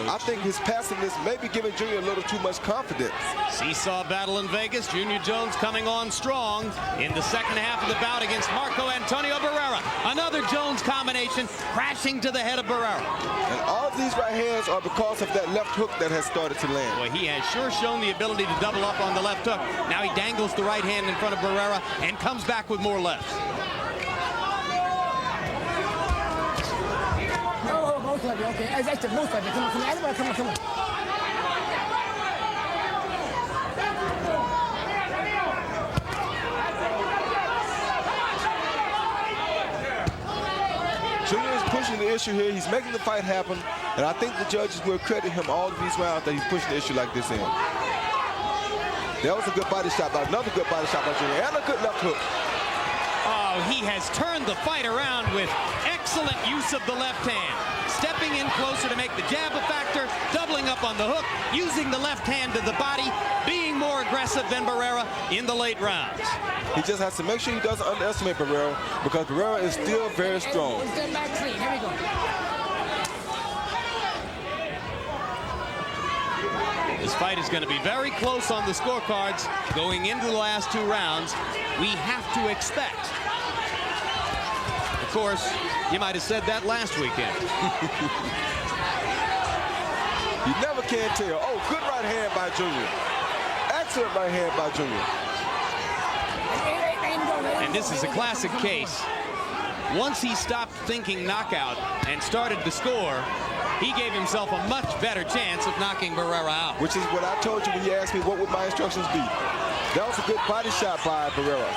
I think his passiveness may be giving Junior a little too much confidence. Seesaw battle in Vegas. Junior Jones coming on strong in the second half of the bout against Marco Antonio Barrera. Another Jones combination crashing to the head of Barrera. And all of these right hands are because of that left hook that has started to land. Boy, he has sure shown the ability to double up on the left hook. Now he dangles the right hand in front of Barrera and comes back with more lefts. Okay, that's the most of it. Come on, everybody, come on. Junior is pushing the issue here. He's making the fight happen. And I think the judges will credit him all of these rounds that he's pushing the issue like this in. That was a good body shot by another good body shot by Junior. And a good left hook. Oh, he has turned the fight around with excellent use of the left hand. Stepping in closer to make the jab a factor, doubling up on the hook, using the left hand to the body, being more aggressive than Barrera in the late rounds. He just has to make sure he doesn't underestimate Barrera because Barrera is still very strong. Step back clean. Here we go. This fight is going to be very close on the scorecards going into the last 2 rounds. We have to expect. Of course, you might have said that last weekend. You never can tell. Oh, good right hand by Junior. Excellent right hand by Junior. And this is a classic case. Once he stopped thinking knockout and started to score, he gave himself a much better chance of knocking Barrera out. Which is what I told you when you asked me what would my instructions be. That was a good body shot by Barrera.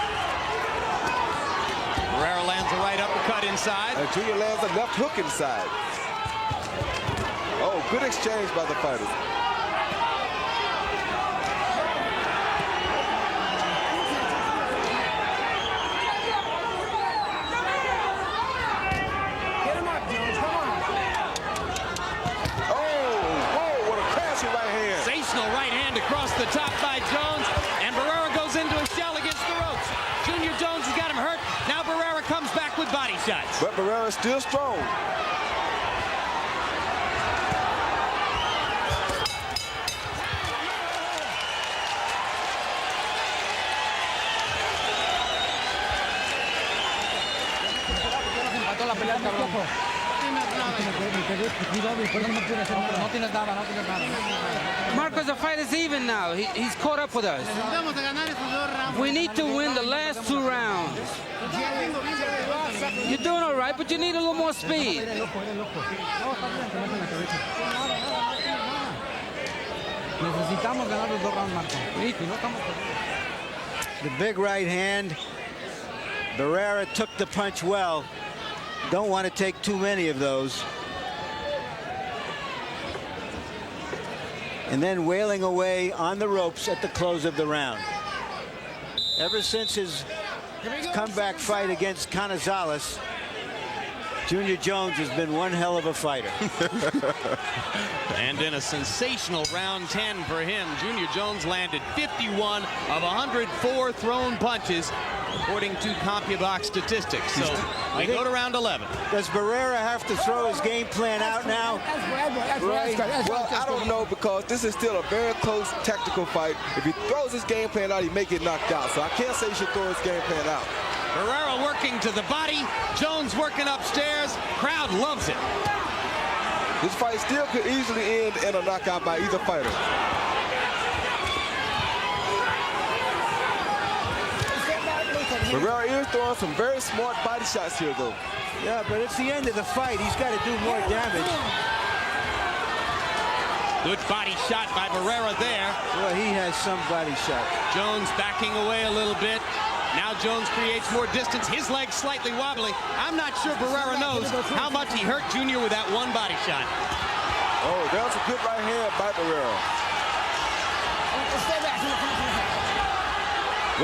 Barrera lands a right uppercut inside. And Junior lands a left hook inside. Oh, good exchange by the fighters. Get him up, Jones. Come on. Oh, whoa, what a crashing right hand. Sensational right hand across the top by Jones. And Barrera goes into a shell against the ropes. Junior Jones has got him hurt. Now Barrera comes back with body shots. But Barrera is still strong. la pelea, cabrón. Marcos, the fight is even now. He's caught up with us. We need to win the last 2 rounds. You're doing all right, but you need a little more speed. The big right hand. Barrera took the punch well. Don't want to take too many of those. And then wailing away on the ropes at the close of the round. Ever since his comeback fight against Canizales, Junior Jones has been one hell of a fighter. And in a sensational round 10 for him, Junior Jones landed 51 of 104 thrown punches, according to CompuBox statistics. So we go to round 11. Does Barrera have to throw his game plan out now? Well, I don't know, because this is still a very close tactical fight. If he throws his game plan out, he may get knocked out. So I can't say he should throw his game plan out. Barrera working to the body. Jones working upstairs. Crowd loves it. This fight still could easily end in a knockout by either fighter. Barrera is throwing some very smart body shots here, though. Yeah, but it's the end of the fight. He's got to do more damage. Good body shot by Barrera there. Well, he has some body shot. Jones backing away a little bit. Now Jones creates more distance. His leg's slightly wobbly. I'm not sure Barrera knows how much he hurt Junior with that one body shot. Oh, that was a good right hand by Barrera.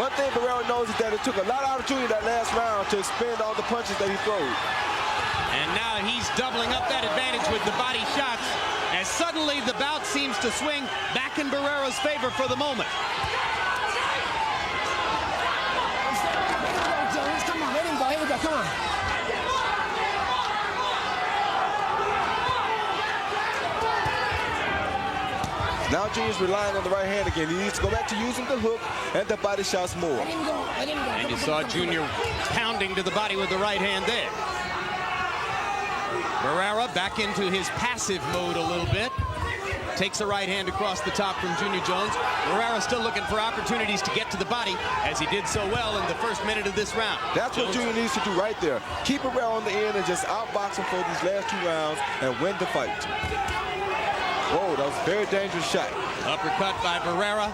One thing Barrera knows is that it took a lot out of Junior that last round to expend all the punches that he throws. And now he's doubling up that advantage with the body shots, as suddenly the bout seems to swing back in Barrera's favor for the moment. Come on. Now Junior's relying on the right hand again. He needs to go back to using the hook and the body shots more. And you saw Junior pounding to the body with the right hand there. Barrera back into his passive mode a little bit. Takes a right hand across the top from Junior Jones. Barrera still looking for opportunities to get to the body, as he did so well in the first minute of this round. That's what Junior needs to do right there. Keep Barrera on the end and just outbox him for these last 2 rounds and win the fight. Whoa, that was a very dangerous shot. Uppercut by Barrera.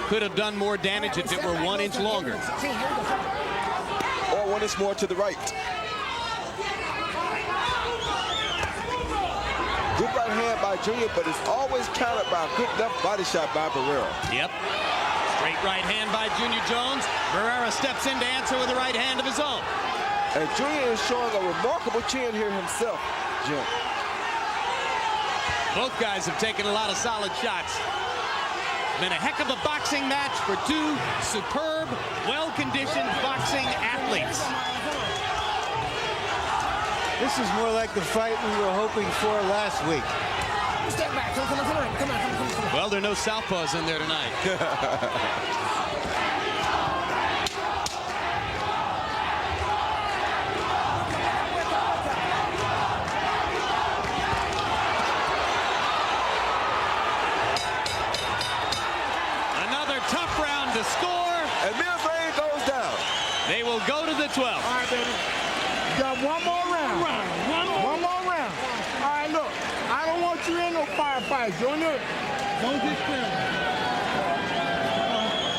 Could have done more damage if it were 1 inch longer. Or 1 inch more to the right. Good right hand by Junior, but it's always countered by a good left body shot by Barrera. Yep. Straight right hand by Junior Jones. Barrera steps in to answer with a right hand of his own. And Junior is showing a remarkable chin here himself, Jim. Both guys have taken a lot of solid shots. Been a heck of a boxing match for 2 superb, well-conditioned boxing athletes. This is more like the fight we were hoping for last week. Step back. Come on. Well, there are no southpaws in there tonight. Another tough round to score. And mid-range goes down. They will go to the 12th. All right, baby. Got one more round. One more round. All right, look. I don't want you in no firefight, Junior. Don't get scared.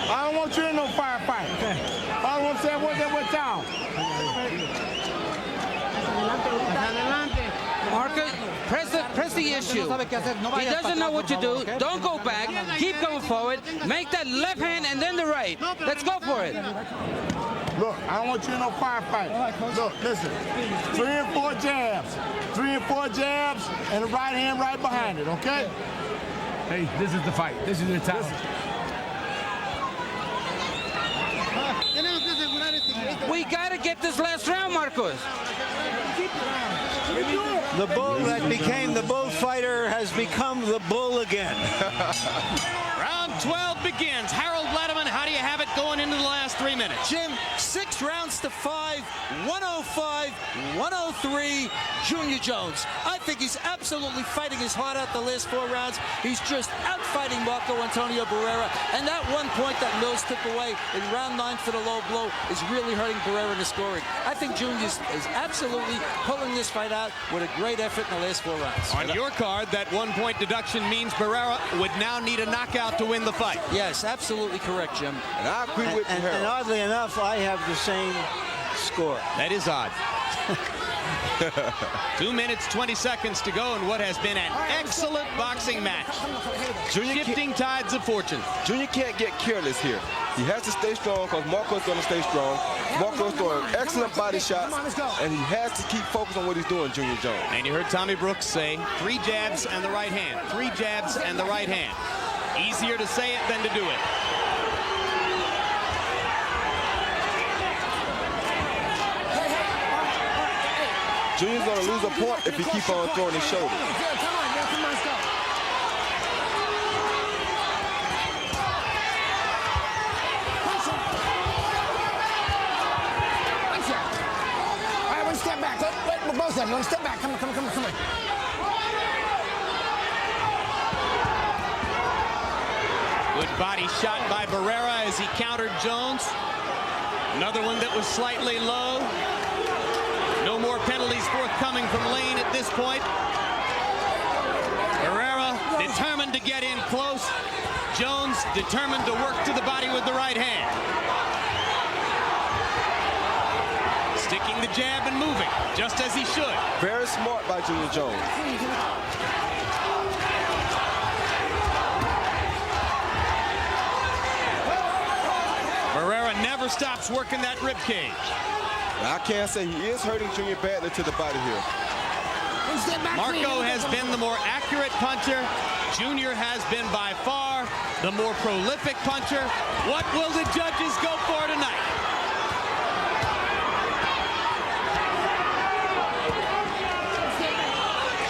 I don't want you in no firefight. I don't want to say what's y'all. Marcus, press the issue. He doesn't know what to do. Don't go back. Keep going forward. Make that left hand and then the right. Let's go for it. Look, I don't want you in no firefight. Look, listen. 3 and 4 jabs. 3 and 4 jabs, and the right hand right behind it, okay? Hey, this is the fight. This is the time. We got to get this last round, Marcos. The bull that became the bullfighter has become the bull again. Round 12 begins. Harold Letterman, how do you have it going into the last 3 minutes? Jim, 6 rounds to 5 105, 103, Junior Jones. I think he's absolutely fighting his heart out the last 4 rounds. He's just out-fighting Marco Antonio Barrera. And that 1 point that Mills took away in round 9 for the low blow is really hurting Barrera in the scoring. I think Junior is absolutely pulling this fight out with a great effort in the last 4 rounds. On your card, that 1 point deduction means Barrera would now need a knockout to win the fight. Yes, absolutely correct, Jim. And I agree with you. And oddly enough, I have the same score. That is odd. 2 minutes, 20 seconds to go in what has been an excellent boxing match. Shifting tides of fortune. Junior can't get careless here. He has to stay strong because Marco's going to stay strong. Marco's throwing excellent body shots, and he has to keep focused on what he's doing, Junior Jones. And you heard Tommy Brooks say 3 jabs and the right hand. 3 jabs and the right hand. Easier to say it than to do it. Junior's going to lose a point if he keeps on throwing his shoulder. Step back. Let both of them. One step back. Come on. Good body shot by Barrera as he countered Jones. Another one that was slightly low. No more penalties forthcoming from Lane at this point. Barrera determined to get in close. Jones determined to work to the body with the right hand. Sticking the jab and moving, just as he should. Very smart by Junior Jones. Barrera never stops working that rib cage. I can't say he is hurting Junior badly to the body here. Marco has been the more accurate puncher. Junior has been by far the more prolific puncher. What will the judges go for tonight?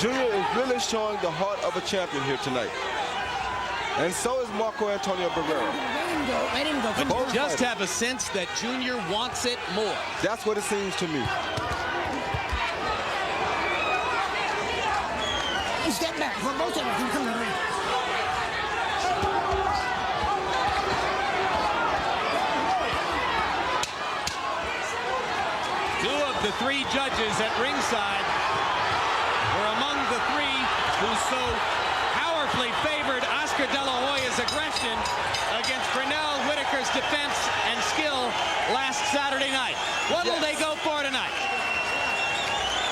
Junior is really showing the heart of a champion here tonight. And so is Marco Antonio Barrera. Let him go. But you just have a sense that Junior wants it more. That's what it seems to me. Step back. For both of them. Come on. Two of the 3 judges at ringside were among the 3 who so powerfully favored Oscar De La Hoya's aggression against Pernell Whitaker's defense and skill last Saturday night. What will they go for tonight?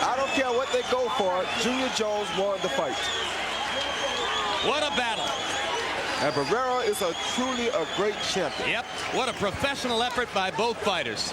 I don't care what they go for. Junior Jones won the fight. What a battle. And Barrera is truly a great champion. Yep, what a professional effort by both fighters.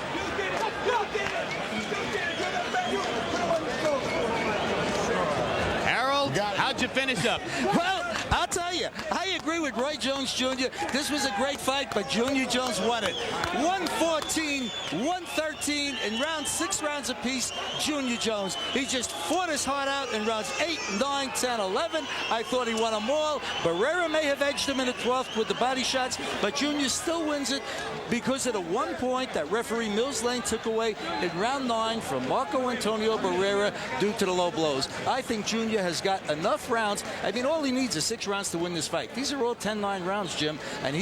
Harold, how'd you finish up? Well, I'll tell you, I agree with Roy Jones Jr. This was a great fight, but Junior Jones won it. 114, 113 in rounds, 6 rounds apiece. Junior Jones, he just fought his heart out in rounds 8, 9, 10, 11. I thought he won them all. Barrera may have edged him in the 12th with the body shots, but Junior still wins it because of the 1 point that referee Mills Lane took away in round 9 from Marco Antonio Barrera due to the low blows. I think Junior has got enough rounds. I mean, all he needs is 6 rounds to win this fight. These are all 10-9 rounds, Jim, and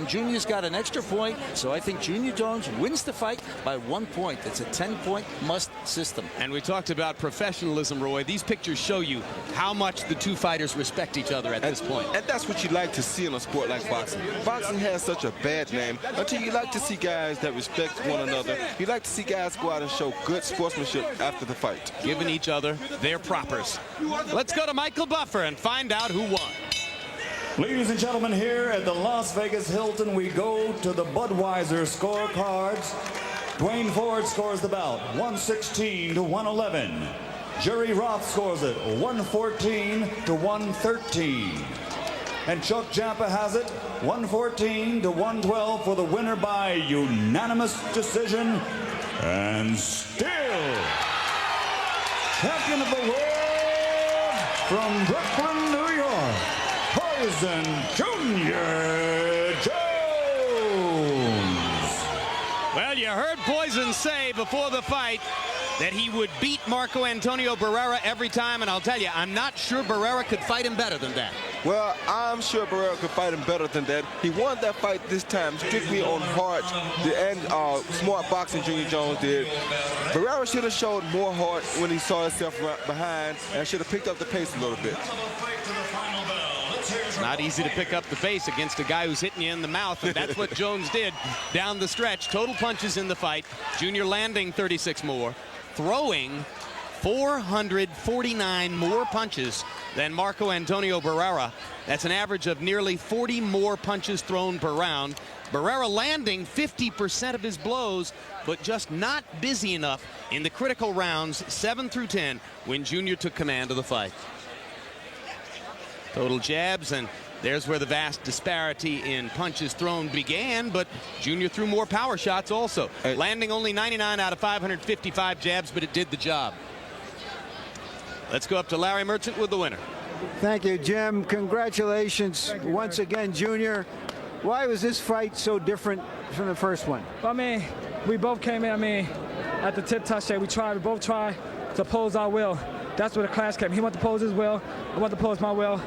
Junior's got an extra point, so I think Junior Jones wins the fight by 1 point. It's a 10-point must system. And we talked about professionalism, Roy. These pictures show you how much the 2 fighters respect each other at this point. And that's what you like to see in a sport like boxing. Boxing has such a bad name until you like to see guys that respect one another. You like to see guys go out and show good sportsmanship after the fight. Giving each other their propers. Let's go to Michael Buffer and find out who won. Ladies and gentlemen, here at the Las Vegas Hilton, we go to the Budweiser scorecards. Duane Ford scores the bout 116 to 111. Jerry Roth scores it 114 to 113. And Chuck Giampa has it 114 to 112 for the winner by unanimous decision. And still champion of the world from Brooklyn, New York, Poison Junior Jones. Well, you heard Poison say before the fight that he would beat Marco Antonio Barrera every time, and I'll tell you, I'm not sure Barrera could fight him better than that. Well, I'm sure Barrera could fight him better than that. He won that fight this time strictly on heart and smart boxing. Junior Jones did. Barrera should have showed more heart when he saw himself behind and should have picked up the pace a little bit. It's not easy to pick up the pace against a guy who's hitting you in the mouth, and that's what Jones did down the stretch. Total punches in the fight. Junior landing 36 more, throwing 449 more punches than Marco Antonio Barrera. That's an average of nearly 40 more punches thrown per round. Barrera landing 50% of his blows, but just not busy enough in the critical rounds 7 through 10 when Junior took command of the fight. Total jabs, and there's where the vast disparity in punches thrown began, but Junior threw more power shots also. Landing only 99 out of 555 jabs, but it did the job. Let's go up to Larry Merchant with the winner. Thank you, Jim. Congratulations once again, Junior. Why was this fight so different from the first one? Well, I mean, we both came in, at the tip-top shape. We both tried to oppose our will. That's where the clash came. He wanted to oppose his will. I wanted to oppose my will.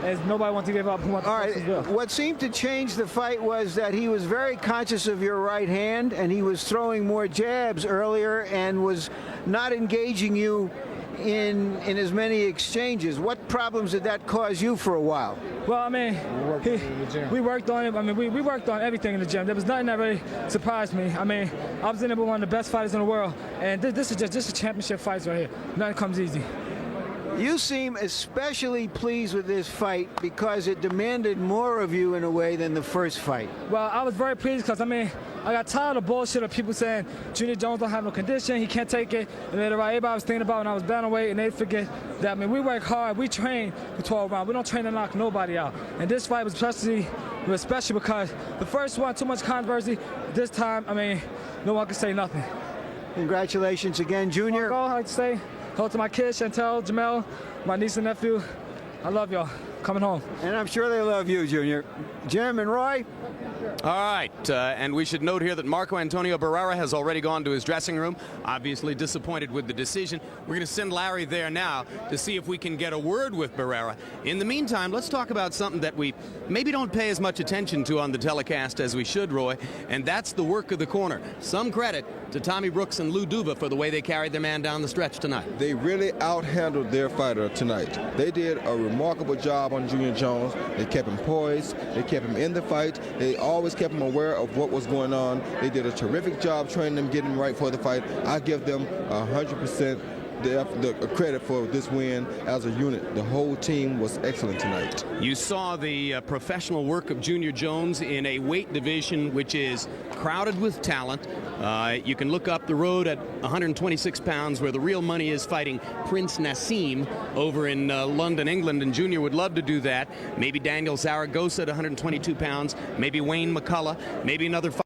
As nobody wanted to give up. Who wanted to oppose his will. What seemed to change the fight was that he was very conscious of your right hand, and he was throwing more jabs earlier and was not engaging you in as many exchanges. What problems did that cause you for a while? Well, we worked on it. We worked on everything in the gym. There was nothing that really surprised me. I was in there with one of the best fighters in the world, and this is just a championship fight right here. Nothing comes easy. You seem especially pleased with this fight because it demanded more of you in a way than the first fight. Well, I was very pleased because, I got tired of bullshit of people saying Junior Jones don't have no condition, he can't take it. And then everybody was thinking about when I was Bantamweight, and they forget that, we work hard, we train for 12 rounds. We don't train to knock nobody out. And this fight was special because the first one, too much controversy. This time, no one can say nothing. Congratulations again, Junior. I'd like to say hello to my kids, Chantel, Jamel, my niece and nephew. I love y'all. Coming home. And I'm sure they love you, Junior. Jim and Roy? All right, and we should note here that Marco Antonio Barrera has already gone to his dressing room, obviously disappointed with the decision. We're going to send Larry there now to see if we can get a word with Barrera. In the meantime, let's talk about something that we maybe don't pay as much attention to on the telecast as we should, Roy, and that's the work of the corner. Some credit to Tommy Brooks and Lou Duva for the way they carried their man down the stretch tonight. They really outhandled their fighter tonight. They did a remarkable job on Junior Jones. They kept him poised. They kept him in the fight. They always kept him aware of what was going on. They did a terrific job training him, getting him right for the fight. I give them 100% the credit for this win as a unit. The whole team was excellent tonight. You saw the professional work of Junior Jones in a weight division which is crowded with talent. You can look up the road at 126 pounds where the real money is fighting Prince Nassim over in London, England, and Junior would love to do that. Maybe Daniel Zaragoza at 122 pounds, maybe Wayne McCullough, maybe another fight